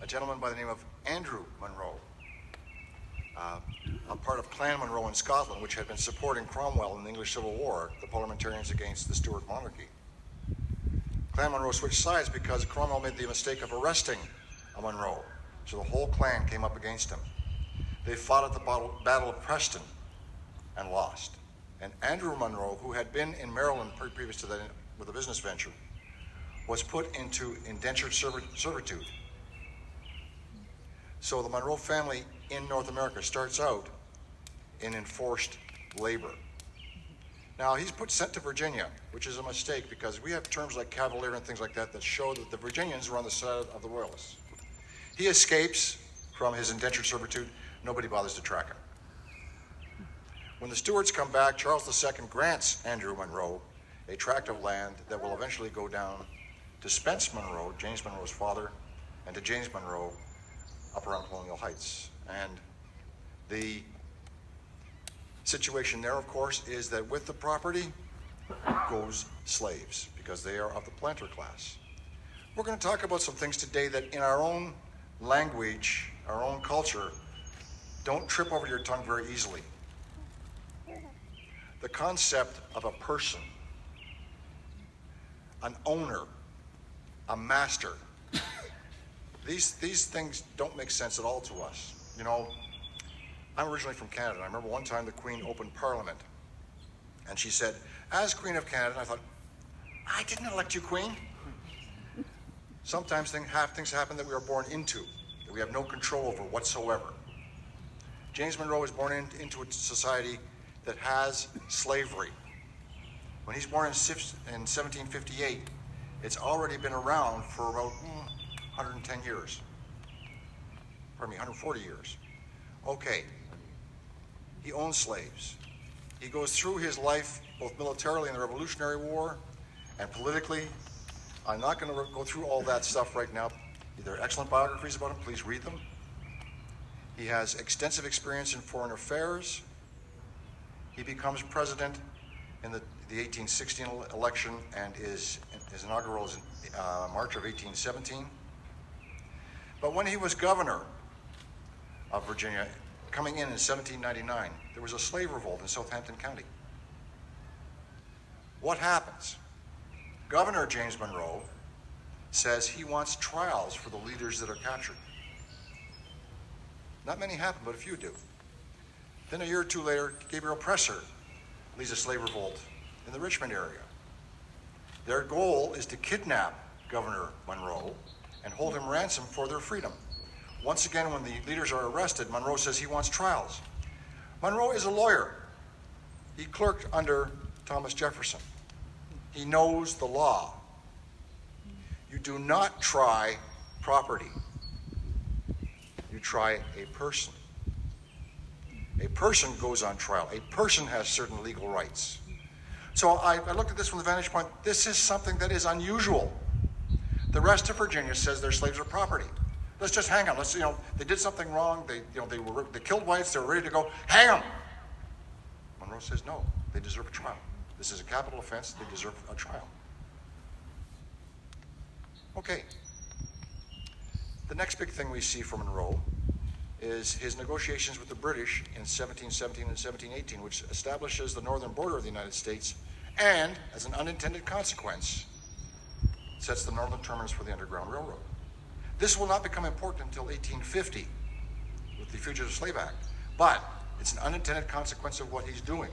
a gentleman by the name of Andrew Monroe, a part of Clan Monroe in Scotland, which had been supporting Cromwell in the English Civil War, the parliamentarians against the Stuart monarchy. Clan Monroe switched sides because Cromwell made the mistake of arresting a Monroe, so the whole clan came up against him. They fought at the Battle of Preston and lost. And Andrew Monroe, who had been in Maryland previous to that with a business venture, was put into indentured servitude. So the Monroe family in North America starts out in enforced labor. Now he's sent to Virginia, which is a mistake because we have terms like cavalier and things like that that show that the Virginians were on the side of the Royalists. He escapes from his indentured servitude. Nobody bothers to track him. When the Stuarts come back, Charles II grants Andrew Monroe a tract of land that will eventually go down to Spence Monroe, James Monroe's father, and to James Monroe up around Colonial Heights. And the situation there, of course, is that with the property goes slaves, because they are of the planter class. We're going to talk about some things today that in our own language, our own culture, don't trip over your tongue very easily. The concept of a person, an owner, a master, these things don't make sense at all to us. You know, I'm originally from Canada, and I remember one time the Queen opened Parliament, and she said, as Queen of Canada, and I thought, I didn't elect you Queen. Sometimes things happen that we are born into, that we have no control over whatsoever. James Monroe was born into a society that has slavery. When he's born in 1758, it's already been around for about 110 years. Pardon me, 140 years. Okay, he owns slaves. He goes through his life, both militarily in the Revolutionary War and politically. I'm not going to go through all that stuff right now. There are excellent biographies about him, please read them. He has extensive experience in foreign affairs. He becomes president in the 1816 election, and his inaugural is March of 1817. But when he was governor of Virginia, coming in 1799, there was a slave revolt in Southampton County. What happens? Governor James Monroe says he wants trials for the leaders that are captured. Not many happen, but a few do. Then a year or two later, Gabriel Presser leads a slave revolt in the Richmond area. Their goal is to kidnap Governor Monroe and hold him ransom for their freedom. Once again, when the leaders are arrested, Monroe says he wants trials. Monroe is a lawyer. He clerked under Thomas Jefferson. He knows the law. You do not try property. You try a person. A person goes on trial. A person has certain legal rights. So I looked at this from the vantage point. This is something that is unusual. The rest of Virginia says their slaves are property. Let's just hang them. They did something wrong. They killed whites. They were ready to go. Hang them. Monroe says no. They deserve a trial. This is a capital offense. They deserve a trial. Okay. The next big thing we see from Monroe is his negotiations with the British in 1717 and 1718, which establishes the northern border of the United States and, as an unintended consequence, sets the northern terminus for the Underground Railroad. This will not become important until 1850 with the Fugitive Slave Act, but it's an unintended consequence of what he's doing.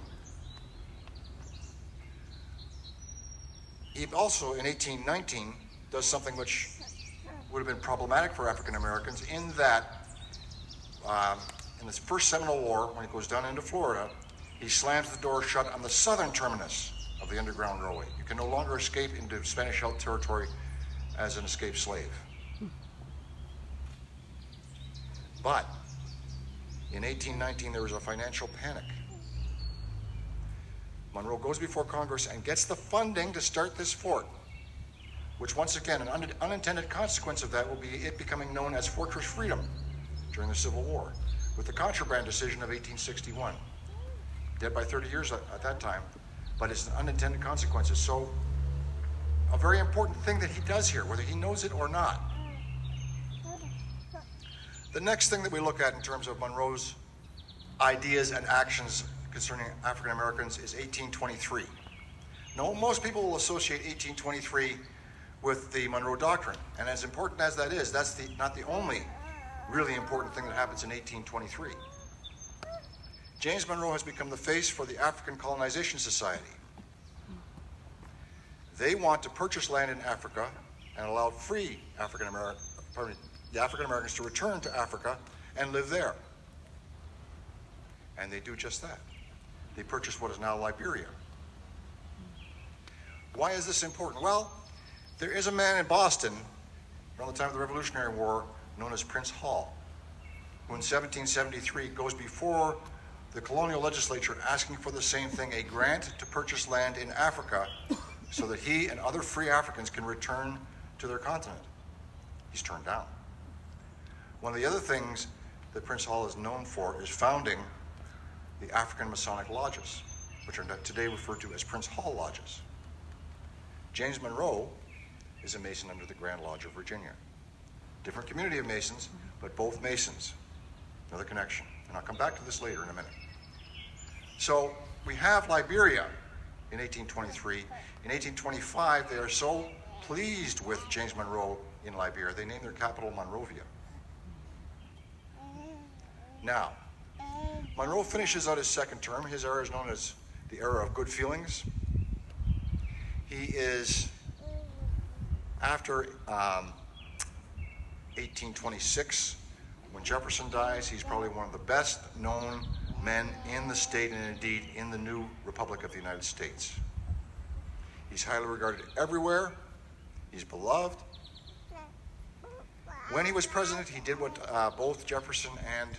He also, in 1819, does something which would have been problematic for African Americans in that in this first Seminole War, when he goes down into Florida, he slams the door shut on the southern terminus of the Underground Railway. You can no longer escape into Spanish-held territory as an escaped slave. But in 1819, there was a financial panic. Monroe goes before Congress and gets the funding to start this fort, which once again, an unintended consequence of that will be it becoming known as Fortress Freedom during the Civil War, with the contraband decision of 1861. Dead by 30 years at that time, but it's an unintended consequences. So a very important thing that he does here, whether he knows it or not, The next thing that we look at in terms of Monroe's ideas and actions concerning African Americans is 1823. Now, most people will associate 1823 with the Monroe Doctrine, and as important as that is, that's not the only really important thing that happens in 1823. James Monroe has become the face for the African Colonization Society. They want to purchase land in Africa and allow free the African Americans to return to Africa and live there. And they do just that. They purchase what is now Liberia. Why is this important? Well, there is a man in Boston around the time of the Revolutionary War known as Prince Hall, who in 1773 goes before the colonial legislature asking for the same thing, a grant to purchase land in Africa so that he and other free Africans can return to their continent. He's turned down. One of the other things that Prince Hall is known for is founding the African Masonic Lodges, which are today referred to as Prince Hall Lodges. James Monroe is a Mason under the Grand Lodge of Virginia. Different community of Masons, but both Masons. Another connection. And I'll come back to this later in a minute. So we have Liberia in 1823. In 1825, they are so pleased with James Monroe in Liberia, they name their capital Monrovia. Now, Monroe finishes out his second term. His era is known as the era of good feelings. He is, after 1826, when Jefferson dies, he's probably one of the best known men in the state and indeed in the new Republic of the United States. He's highly regarded everywhere. He's beloved. When he was president, he did what both Jefferson and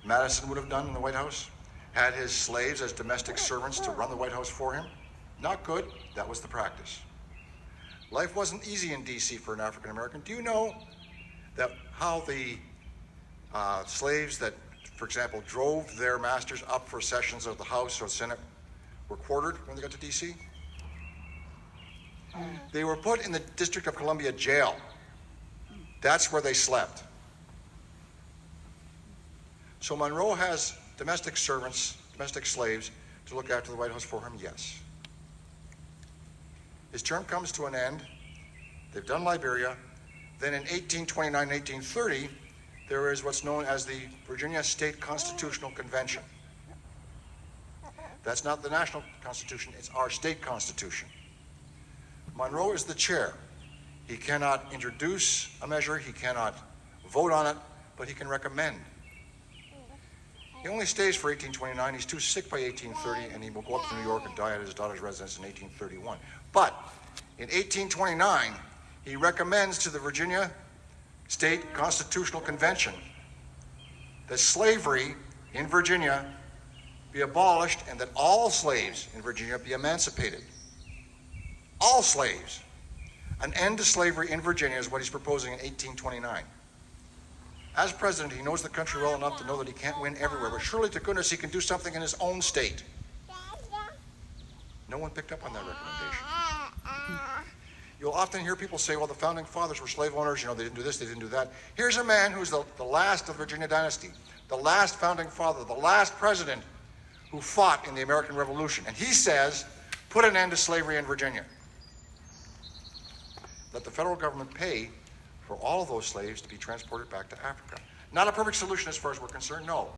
Madison would have done in the White House, had his slaves as domestic servants to run the White House for him. Not good, that was the practice. Life wasn't easy in DC for an African American. Do you know that how the slaves that, for example, drove their masters up for sessions of the House or Senate were quartered when they got to DC? They were put in the District of Columbia jail. That's where they slept. So Monroe has domestic servants, domestic slaves, to look after the White House for him, yes. His term comes to an end. They've done Liberia. Then in 1829, 1830, there is what's known as the Virginia State Constitutional Convention. That's not the national constitution, it's our state constitution. Monroe is the chair. He cannot introduce a measure, he cannot vote on it, but he can recommend. He only stays for 1829. He's too sick by 1830, and he will go up to New York and die at his daughter's residence in 1831. But in 1829, he recommends to the Virginia State Constitutional Convention that slavery in Virginia be abolished and that all slaves in Virginia be emancipated. All slaves. An end to slavery in Virginia is what he's proposing in 1829. As president, he knows the country well enough to know that he can't win everywhere, but surely to goodness he can do something in his own state. No one picked up on that recommendation. You'll often hear people say, well, the founding fathers were slave owners, they didn't do this, they didn't do that. Here's a man who's the last of the Virginia dynasty, the last founding father, the last president who fought in the American Revolution. And he says, put an end to slavery in Virginia. Let the federal government pay for all of those slaves to be transported back to Africa. Not a perfect solution as far as we're concerned, no.